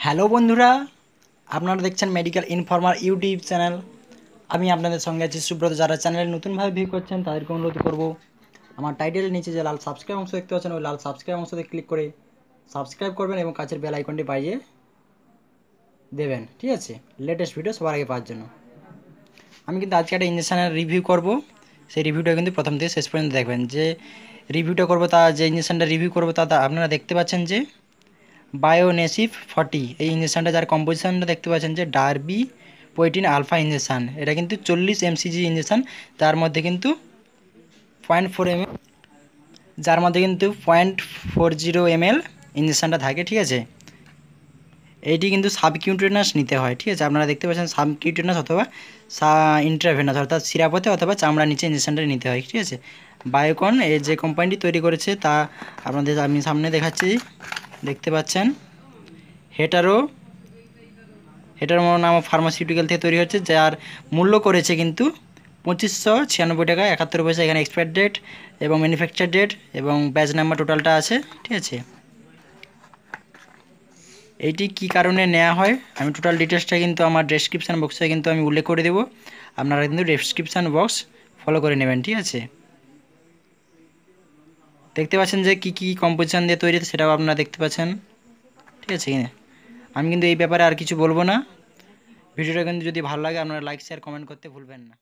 Hello বন্ধুরা, আপনারা দেখছেন মেডিকেল ইনফর্মার ইউটিউব চ্যানেল। আমি আপনাদের সঙ্গে আছি সুব্রত। যারা চ্যানেলে নতুনভাবে ভিউ করছেন তাদেরকে অনুরোধ করব, আমার টাইটেলের নিচে যে লাল সাবস্ক্রাইব অংশ দেখতে পাচ্ছেন ওই লাল সাবস্ক্রাইব অংশতে ক্লিক করে সাবস্ক্রাইব করবেন এবং কাছের বেল আইকনটি বাজিয়ে দেবেন, ঠিক আছে, লেটেস্ট ভিডিও সবার আগে পাওয়ার জন্য। আমি কিন্তু আজকে একটা ইঞ্জেকশনের রিভিউ করব, সেই রিভিউটা কিন্তু প্রথম থেকে শেষ পর্যন্ত দেখবেন। যে রিভিউটা করব তা যে ইঞ্জেকশনটা রিভিউ করবো তা আপনারা দেখতে পাচ্ছেন যে বায়োনেসিভ 40, এই ইঞ্জেকশনটা যার কম্পোজিশনটা দেখতে পাচ্ছেন যে ডার্বি পোয়েটিন আলফা ইঞ্জেকশন। এটা কিন্তু 40 mcg ইঞ্জেকশন, যার মধ্যে কিন্তু 0.4 ml, যার মধ্যে কিন্তু 0.40 ml ইঞ্জেকশনটা থাকে, ঠিক আছে। এইটি কিন্তু সাবকিউটেনাস নিতে হয়, ঠিক আছে। আপনারা দেখতে পাচ্ছেন সাবকিউটেনাস অথবা ইন্ট্রাভেনাস, অর্থাৎ সিরাপথে অথবা চামড়ার নিচে ইঞ্জেকশনটা নিতে হয়, ঠিক আছে। বায়োকন এই যে কোম্পানিটি তৈরি করেছে তা আপনাদের আমি সামনে দেখাচ্ছি, দেখতে পাচ্ছেন। হেটারো নাম ফার্মাসিউটিক্যাল থেকে তৈরি হচ্ছে, যার মূল্য করেছে কিন্তু 2596 টাকা 71 পয়সা। এখানে এক্সপায়ার ডেট এবং ম্যানুফ্যাকচার ডেট এবং ব্যাচ নাম্বার টোটালটা আছে, ঠিক আছে। এইটি কী কারণে নেওয়া হয় আমি টোটাল ডিটেলসটা কিন্তু আমার ডেসক্রিপশান বক্সে কিন্তু আমি উল্লেখ করে দেবো। আপনারা কিন্তু ডেসক্রিপশান বক্স ফলো করে নেবেন, ঠিক আছে। দেখতে পাচ্ছেন যে কী কী কম্পোজিশন দিয়ে তৈরি সেটাও আপনারা দেখতে পাচ্ছেন, ঠিক আছে। আমি কিন্তু এই ব্যাপারে আর কিছু বলবো না। ভিডিওটা কিন্তু যদি ভালো লাগে আপনারা লাইক শেয়ার কমেন্ট করতে ভুলবেন না।